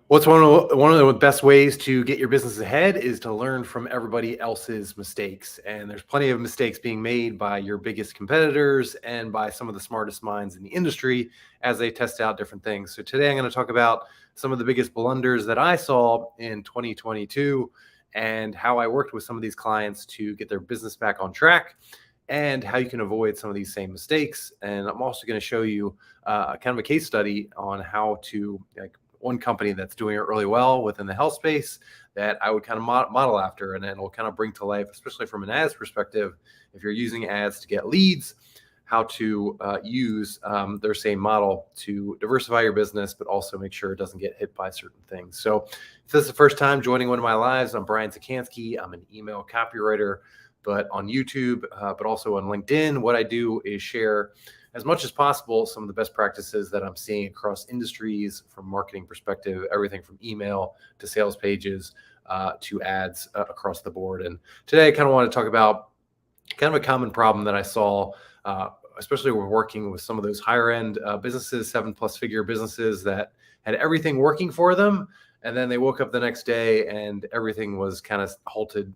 What's one of the best ways to get your business ahead is to learn from everybody else's mistakes. And there's plenty of mistakes being made by your biggest competitors and by some of the smartest minds in the industry as they test out different things. So today I'm going to talk about some of the biggest blunders that I saw in 2022 and how I worked with some of these clients to get their business back on track and how you can avoid some of these same mistakes. And I'm also going to show you kind of a case study on how to one company that's doing it really well within the health space that I would kind of model after, and then it'll kind of bring to life, especially from an ads perspective, if you're using ads to get leads, how to use their same model to diversify your business, but also make sure it doesn't get hit by certain things. So if this is the first time joining one of my lives, I'm Brian Czekanski. I'm an email copywriter, but on YouTube, but also on LinkedIn. What I do is share as much as possible some of the best practices that I'm seeing across industries from marketing perspective, everything from email to sales pages to ads across the board. And today I kind of want to talk about kind of a common problem that I saw, especially when working with some of those higher end businesses, 7+ figure businesses that had everything working for them. And then they woke up the next day and everything was kind of halted,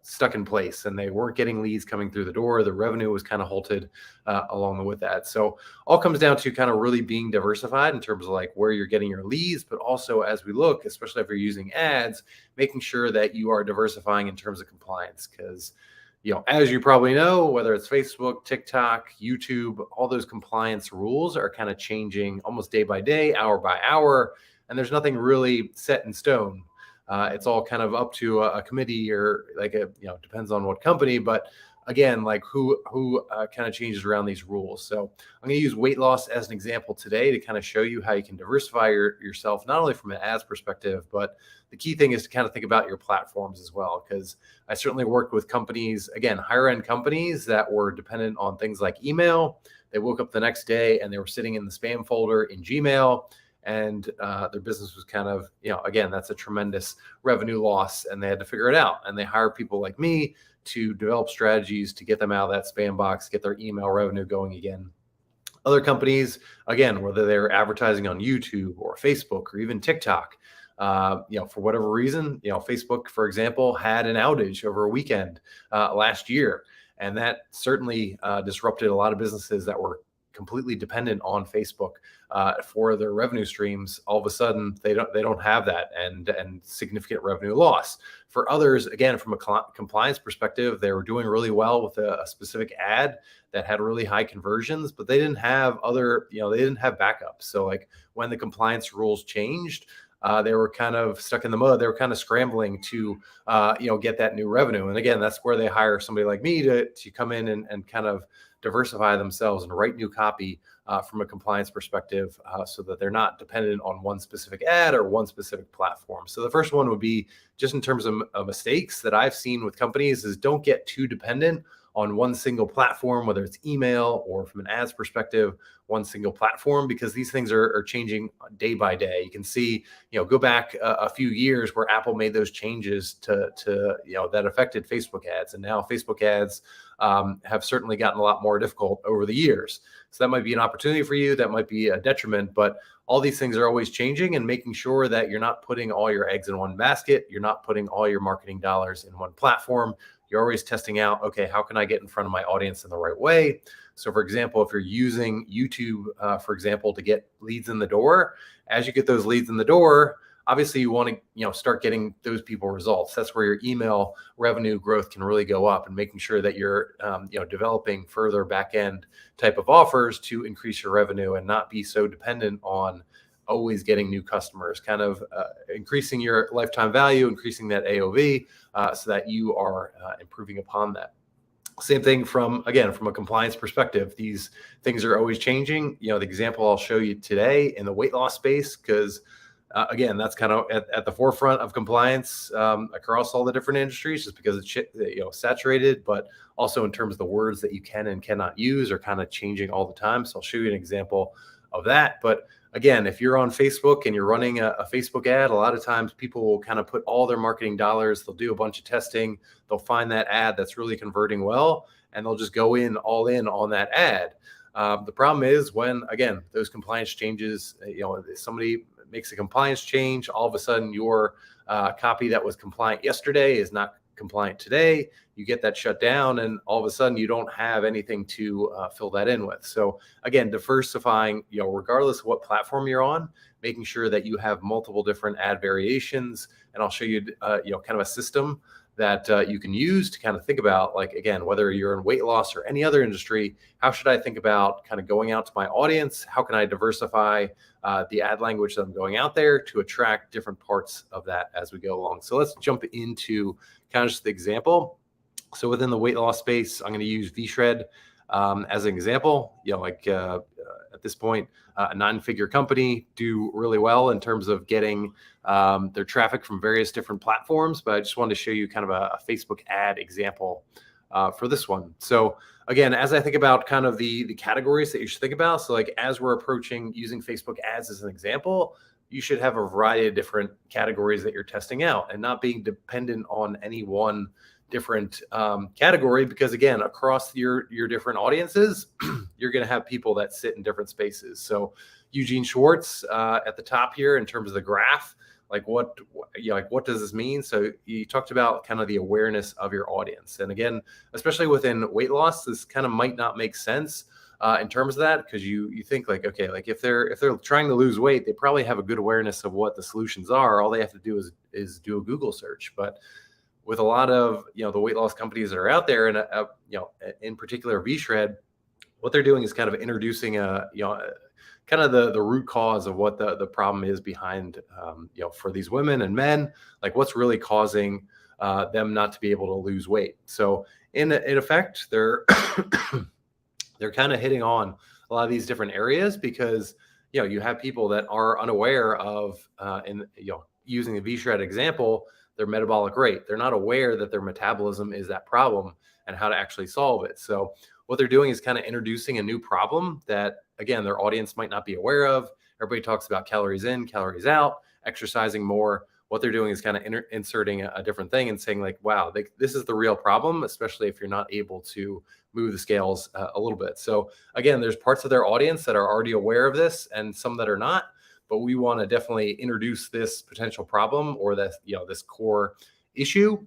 stuck in place, and they weren't getting leads coming through the door. The revenue was kind of halted along with that. So all comes down to kind of really being diversified in terms of like where you're getting your leads, but also as we look, especially if you're using ads, making sure that you are diversifying in terms of compliance. Because, as you probably know, whether it's Facebook, TikTok, YouTube, all those compliance rules are kind of changing almost day by day, hour by hour, and there's nothing really set in stone. It's all kind of up to a committee or depends on what company, but again, like who kind of changes around these rules. So I'm going to use weight loss as an example today to kind of show you how you can diversify yourself, not only from an ads perspective, but the key thing is to kind of think about your platforms as well. Because I certainly worked with companies, again, higher end companies that were dependent on things like email. They woke up the next day and they were sitting in the spam folder in Gmail. And their business was kind of, again, that's a tremendous revenue loss, and they had to figure it out. And they hired people like me to develop strategies to get them out of that spam box, get their email revenue going again. Other companies, again, whether they're advertising on YouTube or Facebook or even TikTok, for whatever reason, Facebook, for example, had an outage over a weekend last year. And that certainly disrupted a lot of businesses that were completely dependent on Facebook for their revenue streams. All of a sudden, they don't have that, and significant revenue loss. For others, again, from a compliance perspective, they were doing really well with a specific ad that had really high conversions, but they didn't have they didn't have backups. So like when the compliance rules changed, they were kind of stuck in the mud. They were kind of scrambling to, get that new revenue. And again, that's where they hire somebody like me to come in and kind of diversify themselves and write new copy from a compliance perspective so that they're not dependent on one specific ad or one specific platform. So the first one would be just in terms of mistakes that I've seen with companies is don't get too dependent on one single platform, whether it's email or from an ads perspective, one single platform, because these things are changing day by day. You can see, go back a few years where Apple made those changes to that affected Facebook ads. And now Facebook ads have certainly gotten a lot more difficult over the years. So that might be an opportunity for you. That might be a detriment, but all these things are always changing, and making sure that you're not putting all your eggs in one basket. You're not putting all your marketing dollars in one platform. You're always testing out, okay, how can I get in front of my audience in the right way? So for example, if you're using YouTube, for example, to get leads in the door, as you get those leads in the door, obviously you want to, start getting those people results. That's where your email revenue growth can really go up, and making sure that you're, developing further back-end type of offers to increase your revenue and not be so dependent on always getting new customers, kind of increasing your lifetime value, increasing that AOV so that you are improving upon that. Same thing from a compliance perspective. These things are always changing. The example I'll show you today in the weight loss space, because again, that's kind of at the forefront of compliance across all the different industries, just because it's saturated, but also in terms of the words that you can and cannot use are kind of changing all the time. So I'll show you an example of that. But again, if you're on Facebook and you're running a Facebook ad, a lot of times people will kind of put all their marketing dollars, they'll do a bunch of testing, they'll find that ad that's really converting well, and they'll just go all in on that ad. The problem is when, again, those compliance changes, somebody makes a compliance change, all of a sudden your copy that was compliant yesterday is not compliant today. You get that shut down, and all of a sudden you don't have anything to fill that in with. So again, diversifying, regardless of what platform you're on, making sure that you have multiple different ad variations. And I'll show you, kind of a system that you can use to kind of think about, like, again, whether you're in weight loss or any other industry, how should I think about kind of going out to my audience? How can I diversify the ad language that I'm going out there to attract different parts of that as we go along? So let's jump into kind of just the example. So within the weight loss space, I'm going to use VShred as an example. At this point, a 9-figure company do really well in terms of getting their traffic from various different platforms. But I just wanted to show you kind of a Facebook ad example for this one. So again, as I think about kind of the categories that you should think about, so like as we're approaching using Facebook ads as an example, you should have a variety of different categories that you're testing out and not being dependent on any one different category, because again, across your different audiences, you're going to have people that sit in different spaces. So Eugene Schwartz at the top here in terms of the graph, like what does this mean? So you talked about kind of the awareness of your audience. And again, especially within weight loss, this kind of might not make sense in terms of that, because you think like, okay, like if they're trying to lose weight, they probably have a good awareness of what the solutions are. All they have to do is do a Google search. But with a lot of the weight loss companies that are out there, and in particular VShred, what they're doing is kind of introducing kind of the root cause of what the problem is behind for these women and men, like what's really causing them not to be able to lose weight. So in effect, they're they're kind of hitting on a lot of these different areas, because you have people that are unaware of using the VShred example, their metabolic rate. They're not aware that their metabolism is that problem and how to actually solve it. So what they're doing is kind of introducing a new problem that, again, their audience might not be aware of. Everybody talks about calories in, calories out, exercising more. What they're doing is kind of inserting a different thing and saying like, wow, this is the real problem, especially if you're not able to move the scales a little bit. So again, there's parts of their audience that are already aware of this and some that are not. But we want to definitely introduce this potential problem or this core issue,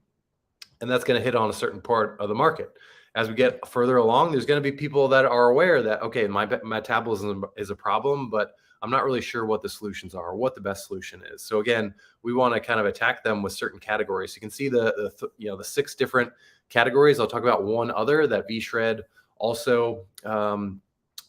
and that's going to hit on a certain part of the market. As we get further along, there's going to be people that are aware that, okay, my metabolism is a problem, but I'm not really sure what the solutions are or what the best solution is. So again, we want to kind of attack them with certain categories. You can see the 6 different categories. I'll talk about one other that VShred also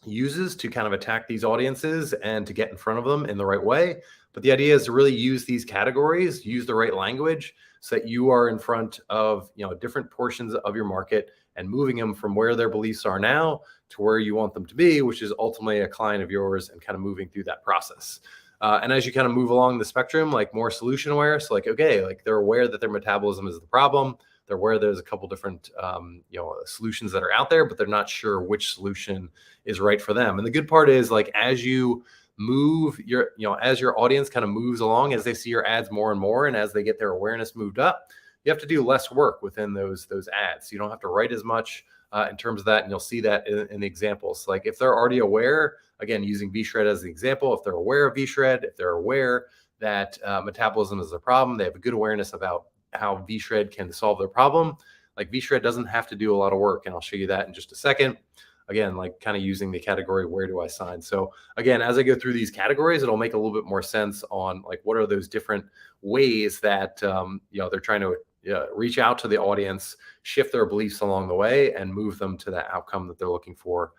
uses to kind of attack these audiences and to get in front of them in the right way. But the idea is to really use these categories, use the right language so that you are in front of different portions of your market and moving them from where their beliefs are now to where you want them to be, which is ultimately a client of yours, and kind of moving through that process. And as you kind of move along the spectrum, like more solution aware, so like, okay, like they're aware that their metabolism is the problem. They're aware there's a couple different solutions that are out there, but they're not sure which solution is right for them. And the good part is, like, as you move as your audience kind of moves along, as they see your ads more and more, and as they get their awareness moved up, you have to do less work within those ads. You don't have to write as much in terms of that. And you'll see that in the examples. Like if they're already aware, again, using VShred as the example, if they're aware of VShred, if they're aware that metabolism is a problem, they have a good awareness about how VShred can solve their problem. Like VShred doesn't have to do a lot of work. And I'll show you that in just a second. Again, like kind of using the category, where do I sign? So again, as I go through these categories, it'll make a little bit more sense on like, what are those different ways that, they're trying to reach out to the audience, shift their beliefs along the way, and move them to that outcome that they're looking for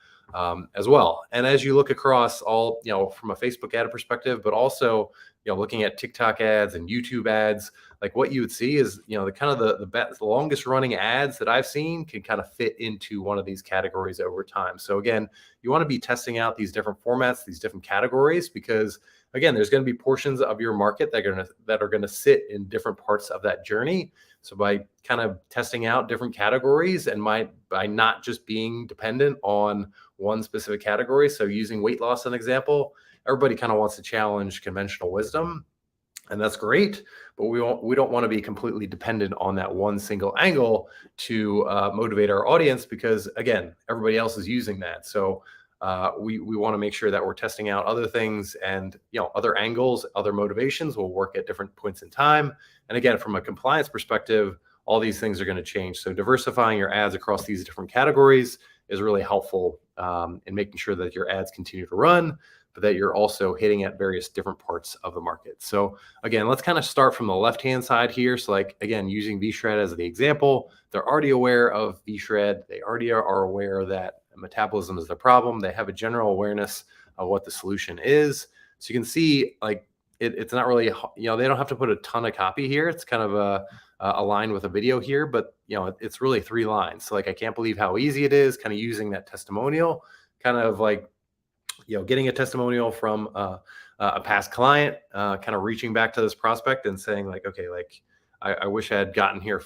as well. And as you look across all, from a Facebook ad perspective, but also, looking at TikTok ads and YouTube ads, like what you would see is, the kind of the longest running ads that I've seen can kind of fit into one of these categories over time. So again, you want to be testing out these different formats, these different categories, because again, there's going to be portions of your market that are going to sit in different parts of that journey. So by kind of testing out different categories and by not just being dependent on one specific category. So using weight loss as an example, everybody kind of wants to challenge conventional wisdom, and that's great, but we don't want to be completely dependent on that one single angle to motivate our audience, because again, everybody else is using that. So we want to make sure that we're testing out other things and other angles, other motivations will work at different points in time. And again, from a compliance perspective, all these things are going to change. So diversifying your ads across these different categories is really helpful in making sure that your ads continue to run, but that you're also hitting at various different parts of the market. So again, let's kind of start from the left-hand side here. So like, again, using VShred as the example, they're already aware of VShred. They already are aware that metabolism is the problem. They have a general awareness of what the solution is. So you can see like it's not really, they don't have to put a ton of copy here. It's kind of a line with a video here, but it's really 3 lines. So like, I can't believe how easy it is, kind of using that testimonial, kind of like, getting a testimonial from a past client, kind of reaching back to this prospect and saying like, okay, like I wish I had gotten here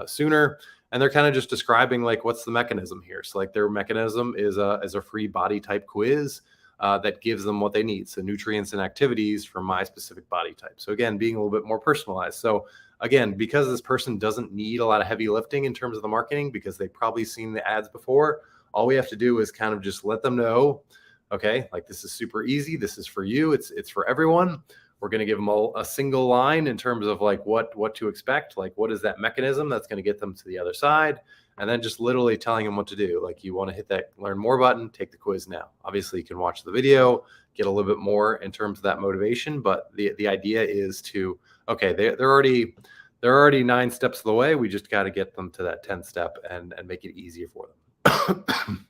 sooner. And they're kind of just describing like, what's the mechanism here? So like their mechanism is a free body type quiz that gives them what they need. So nutrients and activities for my specific body type. So again, being a little bit more personalized. So again, because this person doesn't need a lot of heavy lifting in terms of the marketing, because they've probably seen the ads before, all we have to do is kind of just let them know, okay, like this is super easy. This is for you. It's for everyone. We're going to give them a single line in terms of like what to expect. Like, what is that mechanism that's going to get them to the other side? And then just literally telling them what to do. Like, you want to hit that learn more button, take the quiz now. Obviously you can watch the video, get a little bit more in terms of that motivation. But the idea is to, okay, they're already 9 steps of the way. We just got to get them to that 10th step and make it easier for them.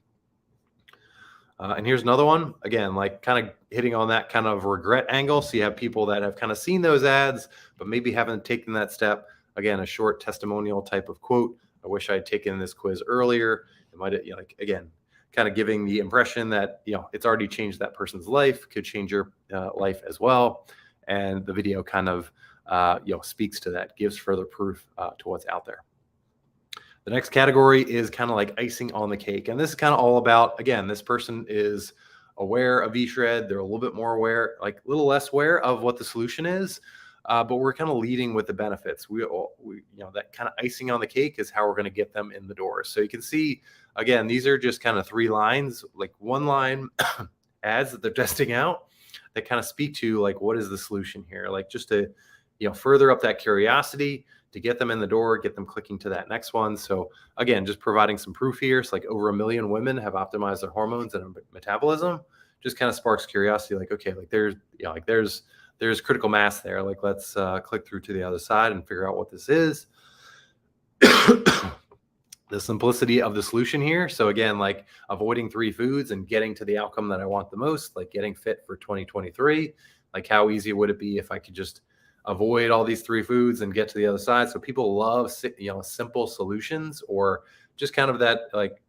And here's another one, again, like kind of hitting on that kind of regret angle. So you have people that have kind of seen those ads, but maybe haven't taken that step. Again, a short testimonial type of quote. I wish I had taken this quiz earlier. It might, like, again, kind of giving the impression that, it's already changed that person's life, could change your life as well. And the video kind of, speaks to that, gives further proof to what's out there. The next category is kind of like icing on the cake. And this is kind of all about, again, this person is aware of VShred. They're a little bit more aware, like a little less aware of what the solution is, but we're kind of leading with the benefits. We that kind of icing on the cake is how we're going to get them in the door. So you can see, again, these are just kind of 3 lines, like 1 line ads that they're testing out that kind of speak to like, what is the solution here? Like just to, further up that curiosity, to get them in the door, get them clicking to that next one. So again, just providing some proof here. It's like over 1 million women have optimized their hormones and metabolism. Just kind of sparks curiosity. Like, okay, like there's critical mass there. Like, let's click through to the other side and figure out what this is. The simplicity of the solution here. So again, like avoiding 3 foods and getting to the outcome that I want the most, like getting fit for 2023. Like, how easy would it be if I could just avoid all these 3 foods and get to the other side? So people love, simple solutions, or just kind of that like,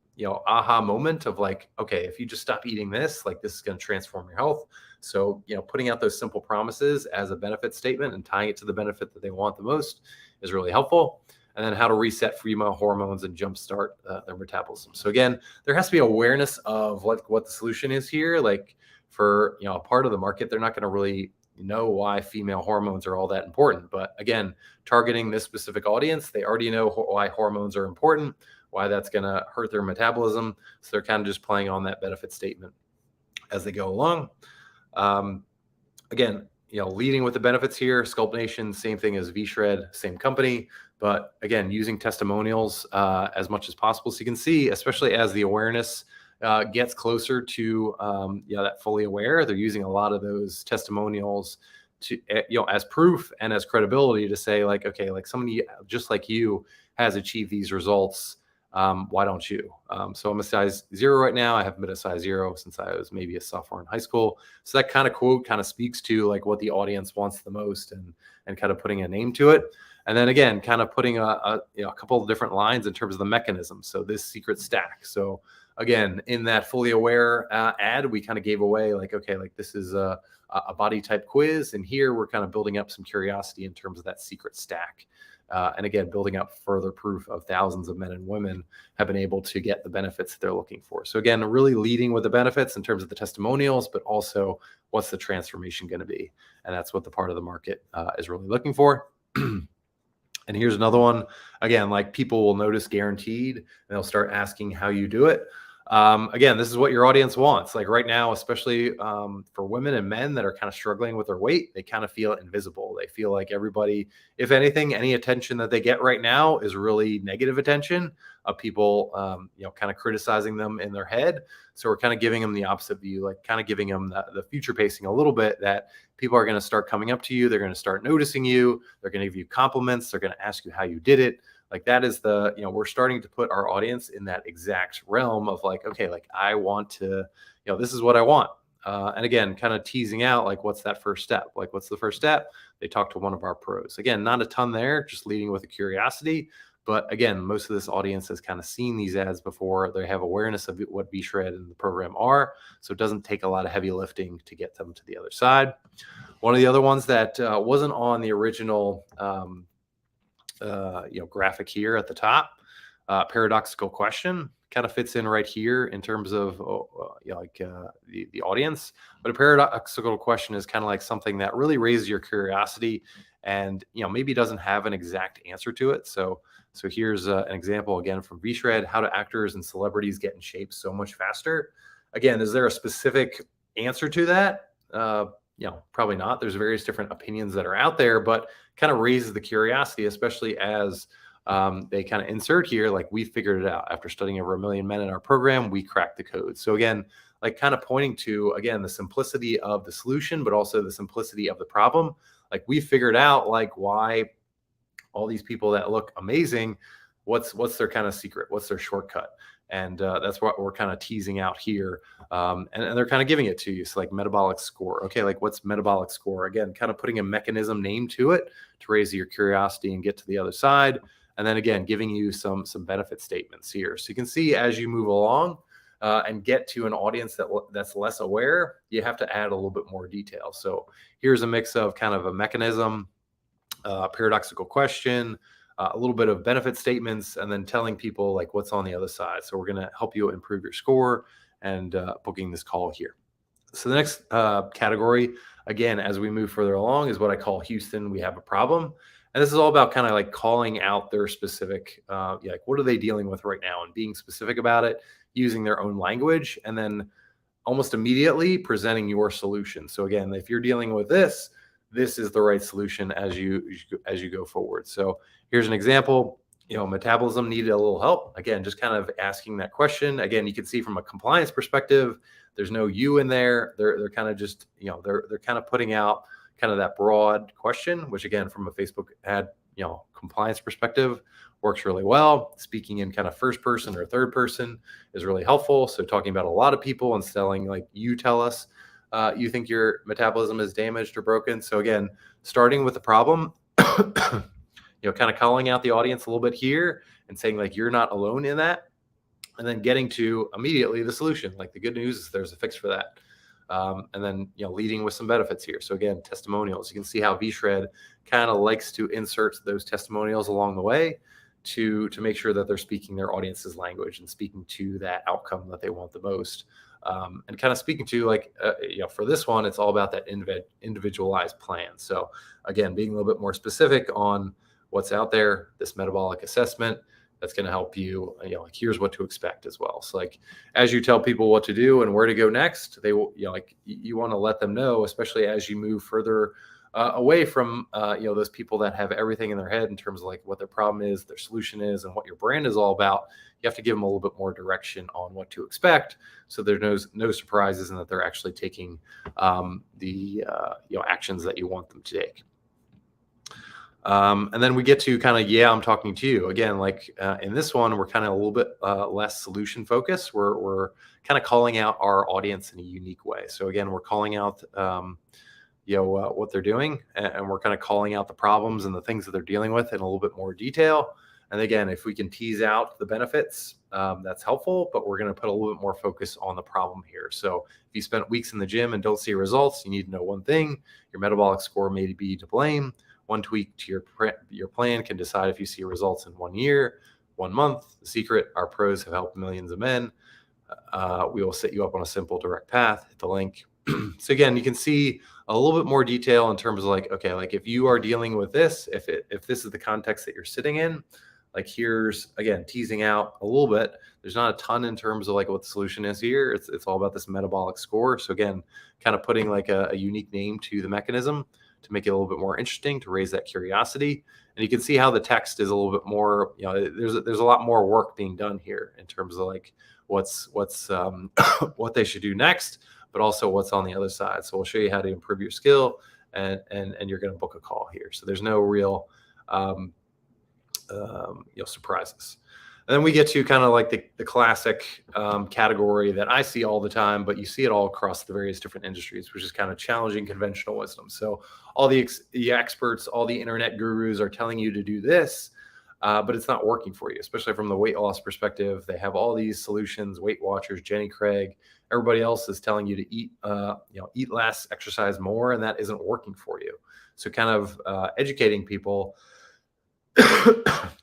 aha moment of like, okay, if you just stop eating this, like this is going to transform your health. So, putting out those simple promises as a benefit statement and tying it to the benefit that they want the most is really helpful. And then how to reset female hormones and jumpstart their metabolism. So again, there has to be awareness of what the solution is here. Like for, a part of the market, they're not going to really know why female hormones are all that important. But again, targeting this specific audience, they already know why hormones are important, why that's going to hurt their metabolism. So they're kind of just playing on that benefit statement as they go along. Again, leading with the benefits here. Sculpt Nation, same thing as VShred, same company. But again, using testimonials as much as possible. So you can see, especially as the awareness gets closer to that fully aware, they're using a lot of those testimonials to as proof and as credibility to say like, okay, like somebody just like you has achieved these results. Why don't you? So I'm a size 0 right now. I haven't been a size 0 since I was maybe a sophomore in high school. So that kind of quote kind of speaks to like what the audience wants the most, and kind of putting a name to it. And then again, kind of putting a couple of different lines in terms of the mechanism. So this secret stack. So again, in that fully aware ad, we kind of gave away like, okay, like this is a body type quiz. And here we're kind of building up some curiosity in terms of that secret stack. And again, building up further proof of thousands of men and women have been able to get the benefits that they're looking for. So again, really leading with the benefits in terms of the testimonials, but also what's the transformation going to be? And that's what the part of the market is really looking for. And here's another one. Again, like people will notice guaranteed, and they'll start asking how you do it. Again, this is what your audience wants. Like right now, especially for women and men that are kind of struggling with their weight, they kind of feel invisible. They feel like everybody, if anything, any attention that they get right now is really negative attention of people, kind of criticizing them in their head. So we're kind of giving them the opposite view, like kind of giving them the future pacing a little bit, that people are going to start coming up to you. They're going to start noticing you. They're going to give you compliments. They're going to ask you how you did it. Like that is we're starting to put our audience in that exact realm of like, okay, like I want to, this is what I want. And again, kind of teasing out like, what's that first step? Like, what's the first step? They talk to one of our pros. Again, not a ton there, just leading with a curiosity. But again, most of this audience has kind of seen these ads before. They have awareness of what V-Shred and the program are. So it doesn't take a lot of heavy lifting to get them to the other side. One of the other ones that wasn't on the original graphic here at the top, paradoxical question kind of fits in right here in terms of the audience. But a paradoxical question is kind of like something that really raises your curiosity and maybe doesn't have an exact answer to it. So here's an example again from V-Shred: how do actors and celebrities get in shape so much faster? Again, is there a specific answer to that? Probably not. There's various different opinions that are out there, but kind of raises the curiosity, especially as they kind of insert here, like, we figured it out. After studying over 1 million men in our program, we cracked the code. So again, like kind of pointing to, again, the simplicity of the solution, but also the simplicity of the problem. Like, we figured out like why all these people that look amazing, what's their kind of secret? What's their shortcut? And that's what we're kind of teasing out here. And they're kind of giving it to you. So like metabolic score. Okay, like what's metabolic score? Again, kind of putting a mechanism name to it to raise your curiosity and get to the other side. And then again, giving you some benefit statements here. So you can see as you move along and get to an audience that's less aware, you have to add a little bit more detail. So here's a mix of kind of a mechanism, paradoxical question, a little bit of benefit statements, and then telling people like what's on the other side. So we're going to help you improve your score and booking this call here. So the next category, again, as we move further along, is what I call Houston, we have a problem. And this is all about kind of like calling out their specific, like what are they dealing with right now, and being specific about it, using their own language, and then almost immediately presenting your solution. So again, if you're dealing with this is the right solution as you go forward. So here's an example. Metabolism needed a little help. Again, just kind of asking that question. Again, you can see from a compliance perspective, there's no you in there. They're kind of just, they're kind of putting out kind of that broad question, which again, from a Facebook ad, compliance perspective, works really well. Speaking in kind of first person or third person is really helpful. So talking about a lot of people and selling like, you tell us you think your metabolism is damaged or broken. So again, starting with the problem, kind of calling out the audience a little bit here and saying like, you're not alone in that. And then getting to immediately the solution. Like, the good news is there's a fix for that. And then, leading with some benefits here. So again, testimonials. You can see how V-Shred kind of likes to insert those testimonials along the way to make sure that they're speaking their audience's language and speaking to that outcome that they want the most. And kind of speaking to like, for this one, it's all about that individualized plan. So again, being a little bit more specific on what's out there, this metabolic assessment, that's going to help you, like, here's what to expect as well. So like, as you tell people what to do and where to go next, they will, you want to let them know, especially as you move further away from, those people that have everything in their head in terms of like what their problem is, their solution is, and what your brand is all about. You have to give them a little bit more direction on what to expect, so there's no surprises, and that they're actually taking the actions that you want them to take. And then we get to kind of, I'm talking to you again, like in this one, we're kind of a little bit less solution focused. We're kind of calling out our audience in a unique way. So again, we're calling out, what they're doing, and we're kind of calling out the problems and the things that they're dealing with in a little bit more detail. And again, if we can tease out the benefits, that's helpful, but we're going to put a little bit more focus on the problem here. So if you spent weeks in the gym and don't see results, you need to know one thing: your metabolic score may be to blame. One tweak to your plan can decide if you see results in 1 year, 1 month. The secret: our pros have helped millions of men. We will set you up on a simple, direct path. Hit the link. So again, you can see a little bit more detail in terms of like, okay, like if you are dealing with this, if this is the context that you're sitting in, like here's again teasing out a little bit. There's not a ton in terms of like what the solution is here. It's all about this metabolic score. So again, kind of putting like a unique name to the mechanism to make it a little bit more interesting, to raise that curiosity. And you can see how the text is a little bit more, there's a lot more work being done here in terms of like what's what they should do next, but also what's on the other side. So we'll show you how to improve your skill, and you're going to book a call here. So there's no real surprises. And then we get to kind of like the classic category that I see all the time, but you see it all across the various different industries, which is kind of challenging conventional wisdom. So all the experts, all the internet gurus are telling you to do this, but it's not working for you, especially from the weight loss perspective. They have all these solutions, Weight Watchers, Jenny Craig, everybody else is telling you to eat less, exercise more, and that isn't working for you. So kind of educating people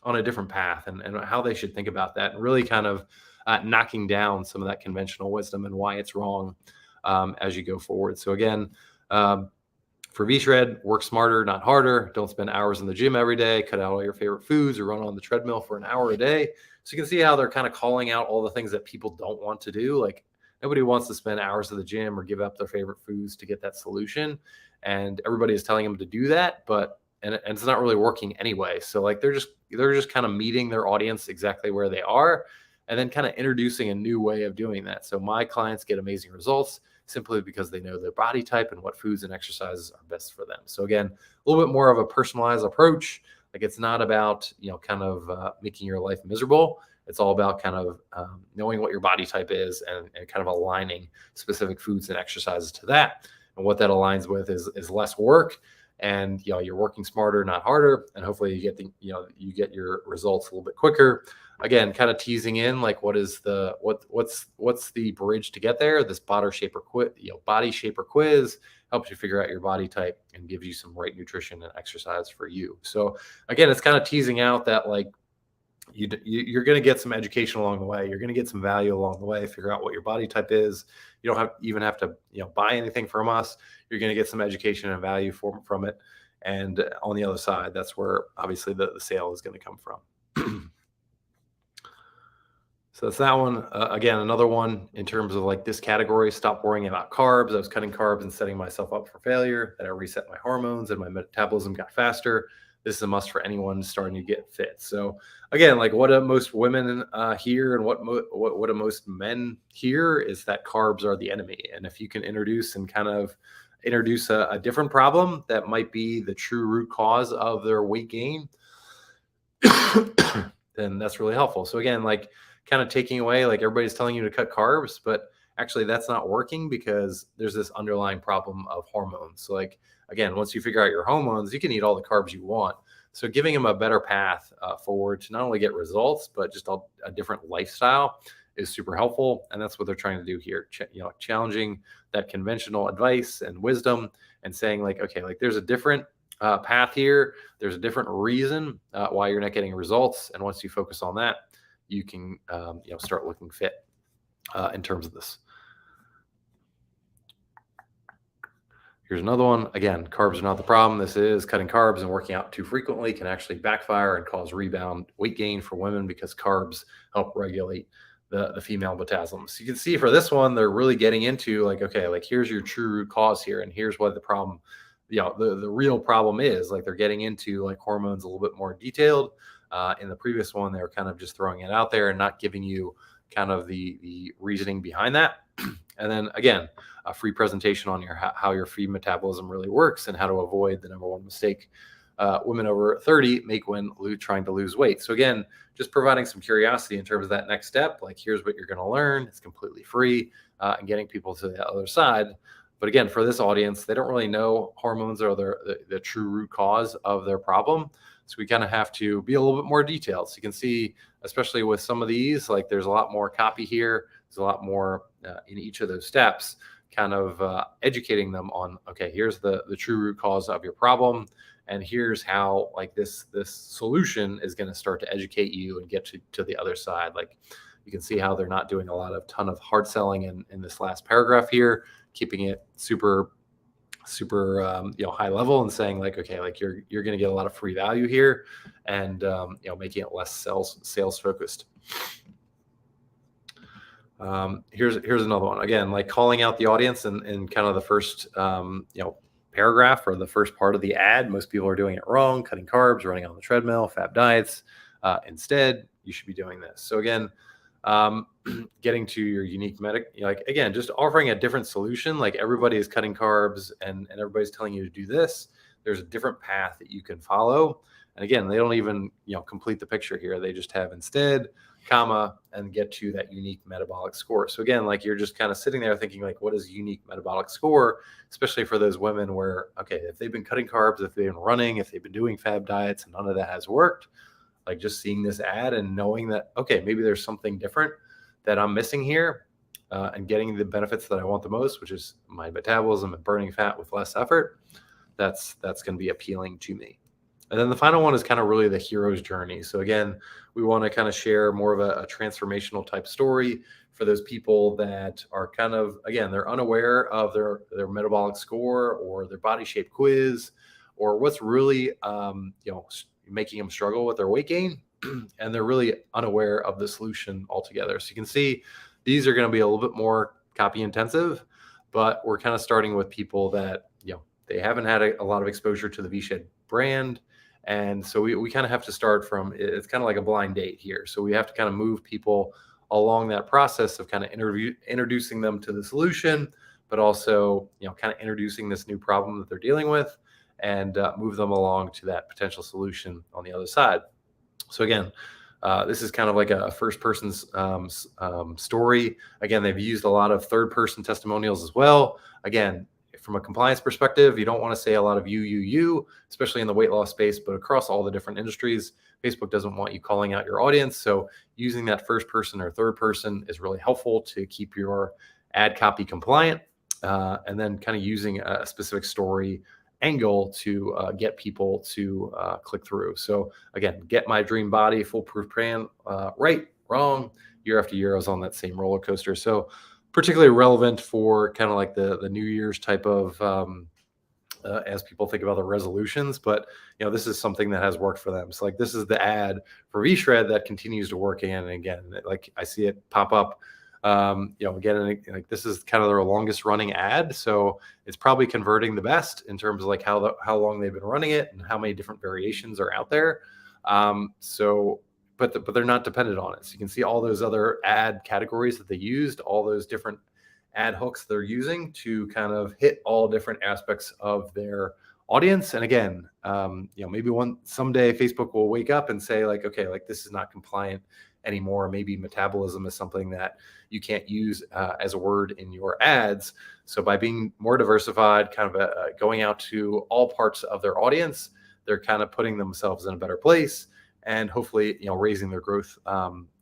on a different path and how they should think about that, and really kind of knocking down some of that conventional wisdom and why it's wrong as you go forward. So again, for V-Shred, work smarter, not harder. Don't spend hours in the gym every day. Cut out all your favorite foods or run on the treadmill for an hour a day. So you can see how they're kind of calling out all the things that people don't want to do. Like nobody wants to spend hours at the gym or give up their favorite foods to get that solution. And everybody is telling them to do that, but and it's not really working anyway. So like they're just kind of meeting their audience exactly where they are, and then kind of introducing a new way of doing that. So my clients get amazing results simply because they know their body type and what foods and exercises are best for them. So again, a little bit more of a personalized approach. Like it's not about kind of making your life miserable. It's all about kind of knowing what your body type is and kind of aligning specific foods and exercises to that. And what that aligns with is less work. And you're working smarter, not harder, and hopefully you get you get your results a little bit quicker. Again, kind of teasing in like what's the bridge to get there. This body shaper quiz helps you figure out your body type and gives you some right nutrition and exercise for you. So again, it's kind of teasing out that like you're going to get some education along the way. You're going to get some value along the way. Figure out what your body type is. You don't even have to buy anything from us. You're going to get some education and value from it. And on the other side, that's where obviously the sale is going to come from. So that's that one. Again, another one in terms of like this category, stop worrying about carbs. I was cutting carbs and setting myself up for failure. Then I reset my hormones and my metabolism got faster. This is a must for anyone starting to get fit. So again, like what do most women hear and what do most men hear is that carbs are the enemy. And if you can introduce a different problem that might be the true root cause of their weight gain, then that's really helpful. So again, like kind of taking away, like everybody's telling you to cut carbs, but actually that's not working because there's this underlying problem of hormones. So like, again, once you figure out your hormones, you can eat all the carbs you want. So giving them a better path forward to not only get results, but just a different lifestyle is super helpful. And that's what they're trying to do here. Challenging that conventional advice and wisdom and saying like, okay, like there's a different path here. There's a different reason why you're not getting results. And once you focus on that, you can, start looking fit in terms of this. Here's another one. Again, carbs are not the problem. This is cutting carbs and working out too frequently can actually backfire and cause rebound weight gain for women because carbs help regulate the female metabolism. So you can see for this one, they're really getting into like, okay, like here's your true root cause here. And here's what the problem, the real problem is. Like they're getting into like hormones a little bit more detailed. In the previous one, they were kind of just throwing it out there and not giving you kind of the reasoning behind that. And then again, a free presentation on how your feed metabolism really works and how to avoid the number one mistake women over 30 make when trying to lose weight. So again, just providing some curiosity in terms of that next step. Like here's what you're going to learn. It's completely free and getting people to the other side. But again, for this audience, they don't really know hormones are the true root cause of their problem. So we kind of have to be a little bit more detailed. So you can see, especially with some of these, like there's a lot more copy here. There's a lot more in each of those steps, kind of educating them on, okay, here's the true root cause of your problem. And here's how like this solution is going to start to educate you and get to the other side. Like you can see how they're not doing ton of hard selling in this last paragraph here, keeping it super super high level and saying like, okay, like you're going to get a lot of free value here, and making it less sales focused. Here's another one. Again, like calling out the audience in kind of the first paragraph or the first part of the ad. Most people are doing it wrong: cutting carbs, running on the treadmill, fab diets. Instead, you should be doing this. So again, getting to your unique like again, just offering a different solution. Like everybody is cutting carbs and everybody's telling you to do this. There's a different path that you can follow. And again, they don't even complete the picture here. They just have instead, comma, and get to that unique metabolic score. So again, like you're just kind of sitting there thinking like, what is unique metabolic score, especially for those women where, okay, if they've been cutting carbs, if they've been running, if they've been doing fab diets and none of that has worked, like just seeing this ad and knowing that, okay, maybe there's something different that I'm missing here, and getting the benefits that I want the most, which is my metabolism and burning fat with less effort, that's going to be appealing to me. And then the final one is kind of really the hero's journey. So again, we want to kind of share more of a transformational type story for those people that are kind of, again, they're unaware of their metabolic score or their body shape quiz, or what's really, making them struggle with their weight gain. And they're really unaware of the solution altogether. So you can see these are going to be a little bit more copy intensive, but we're kind of starting with people that, they haven't had a lot of exposure to the V-Shed brand. And so we kind of have to start from, it's kind of like a blind date here. So we have to kind of move people along that process of kind of introducing them to the solution, but also, kind of introducing this new problem that they're dealing with, and move them along to that potential solution on the other side. So again, this is kind of like a first person's story. Again, they've used a lot of third person testimonials as well. Again, from a compliance perspective, you don't want to say a lot of you, especially in the weight loss space, but across all the different industries, Facebook doesn't want you calling out your audience. So using that first person or third person is really helpful to keep your ad copy compliant, and then kind of using a specific story angle to get people to click through. So again, get my dream body, foolproof plan, right, wrong, year after year, I was on that same roller coaster. So particularly relevant for kind of like the New Year's type of, as people think about their resolutions, but this is something that has worked for them. So like this is the ad for V-Shred that continues to work again and again. Like I see it pop up, again, like this is kind of their longest running ad. So it's probably converting the best in terms of like how long they've been running it and how many different variations are out there. But they're not dependent on it. So you can see all those other ad categories that they used, all those different ad hooks they're using to kind of hit all different aspects of their audience. And again, maybe someday Facebook will wake up and say like, okay, like this is not compliant anymore. Maybe metabolism is something that you can't use as a word in your ads. So by being more diversified, kind of going out to all parts of their audience, they're kind of putting themselves in a better place, and hopefully, raising their growth,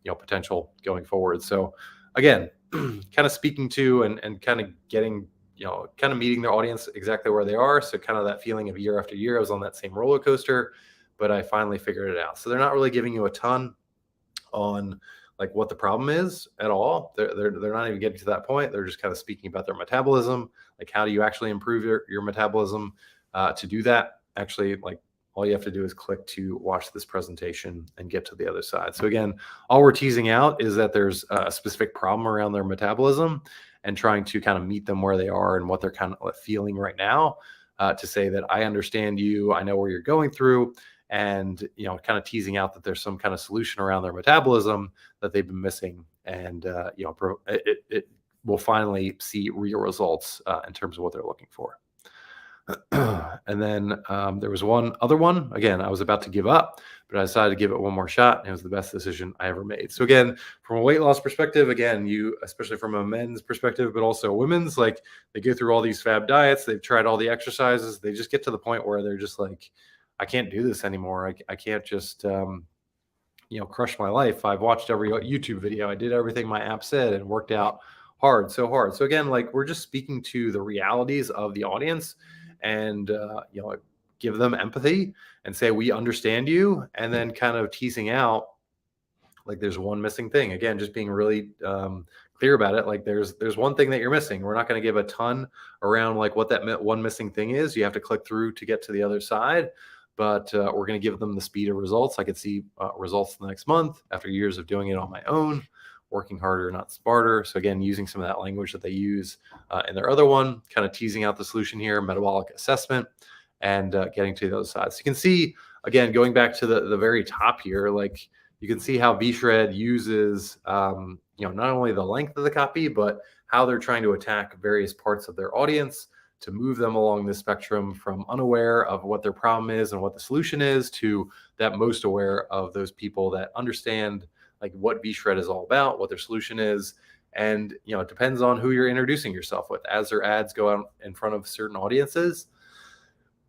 potential going forward. So again, kind of speaking to and kind of getting, kind of meeting their audience exactly where they are. So kind of that feeling of year after year, I was on that same roller coaster, but I finally figured it out. So they're not really giving you a ton on like what the problem is at all. They're not even getting to that point. They're just kind of speaking about their metabolism. Like, how do you actually improve your metabolism? To do that, actually, like, all you have to do is click to watch this presentation and get to the other side. So again, all we're teasing out is that there's a specific problem around their metabolism, and trying to kind of meet them where they are and what they're kind of feeling right now, to say that I understand you, I know where you're going through, and kind of teasing out that there's some kind of solution around their metabolism that they've been missing, and it will finally see real results in terms of what they're looking for. And then there was one other one. Again, I was about to give up, but I decided to give it one more shot, and it was the best decision I ever made. So again, from a weight loss perspective, again, especially from a men's perspective, but also women's, like, they go through all these fab diets, they've tried all the exercises, they just get to the point where they're just like, I can't do this anymore. I can't just crush my life. I've watched every YouTube video, I did everything my app said, and worked out so hard. So again, like, we're just speaking to the realities of the audience, and give them empathy and say, we understand you, and then kind of teasing out like there's one missing thing. Again, just being really clear about it. Like there's one thing that you're missing. We're not going to give a ton around like what that one missing thing is. You have to click through to get to the other side, but we're going to give them the speed of results. I could see results the next month after years of doing it on my own, working harder, not smarter. So again, using some of that language that they use in their other one, kind of teasing out the solution here, metabolic assessment, and getting to the other side. So you can see, again, going back to the very top here, like you can see how VShred uses, not only the length of the copy, but how they're trying to attack various parts of their audience to move them along the spectrum from unaware of what their problem is and what the solution is to that most aware of those people that understand like what VShred is all about, what their solution is. And, it depends on who you're introducing yourself with. As their ads go out in front of certain audiences,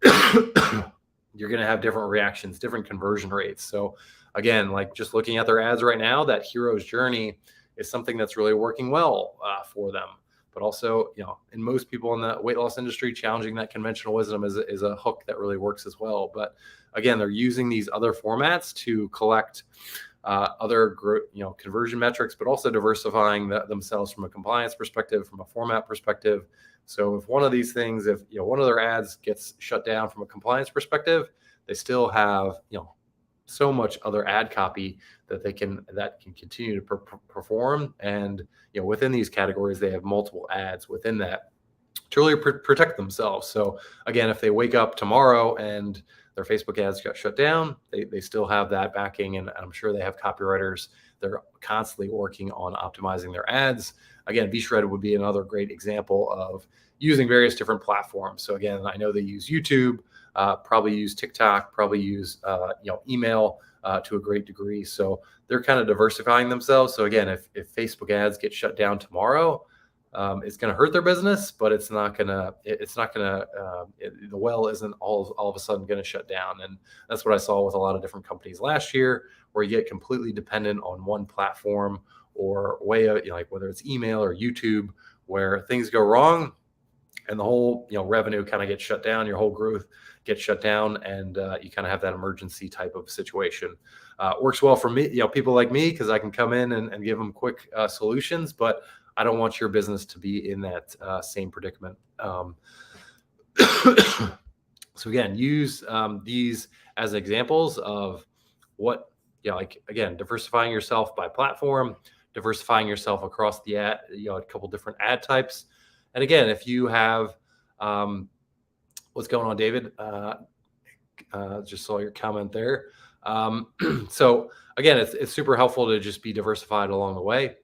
you're going to have different reactions, different conversion rates. So again, like just looking at their ads right now, that hero's journey is something that's really working well for them. But also, in most people in the weight loss industry, challenging that conventional wisdom is a hook that really works as well. But again, they're using these other formats to collect other conversion metrics, but also diversifying themselves from a compliance perspective, from a format perspective. So if one of these things, if one of their ads gets shut down from a compliance perspective, they still have so much other ad copy that can continue to perform. And within these categories, they have multiple ads within that to really protect themselves. So again, if they wake up tomorrow and their Facebook ads got shut down, they still have that backing, and I'm sure they have copywriters. They're constantly working on optimizing their ads. Again, VShred would be another great example of using various different platforms. So again, I know they use YouTube, probably use TikTok, probably use email to a great degree. So they're kind of diversifying themselves. So again, if Facebook ads get shut down tomorrow, it's going to hurt their business, but the well isn't all of a sudden going to shut down. And that's what I saw with a lot of different companies last year, where you get completely dependent on one platform or way of, like whether it's email or YouTube, where things go wrong and the whole, revenue kind of gets shut down, your whole growth gets shut down, and you kind of have that emergency type of situation. Works well for me, people like me, because I can come in and give them quick solutions, but I don't want your business to be in that same predicament. So again, use these as examples of what, again, diversifying yourself by platform, diversifying yourself across the ad, a couple different ad types. And again, if you have, what's going on, David? Just saw your comment there. So again, it's super helpful to just be diversified along the way.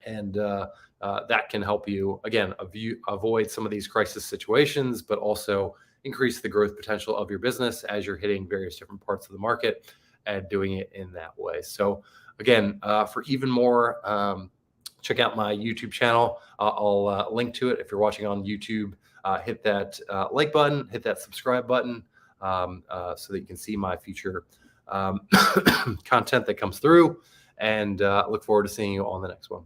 And that can help you, again, avoid some of these crisis situations, but also increase the growth potential of your business as you're hitting various different parts of the market and doing it in that way. So again, for even more, check out my YouTube channel. I'll link to it. If you're watching on YouTube, hit that like button, hit that subscribe button, so that you can see my future content that comes through, and look forward to seeing you on the next one.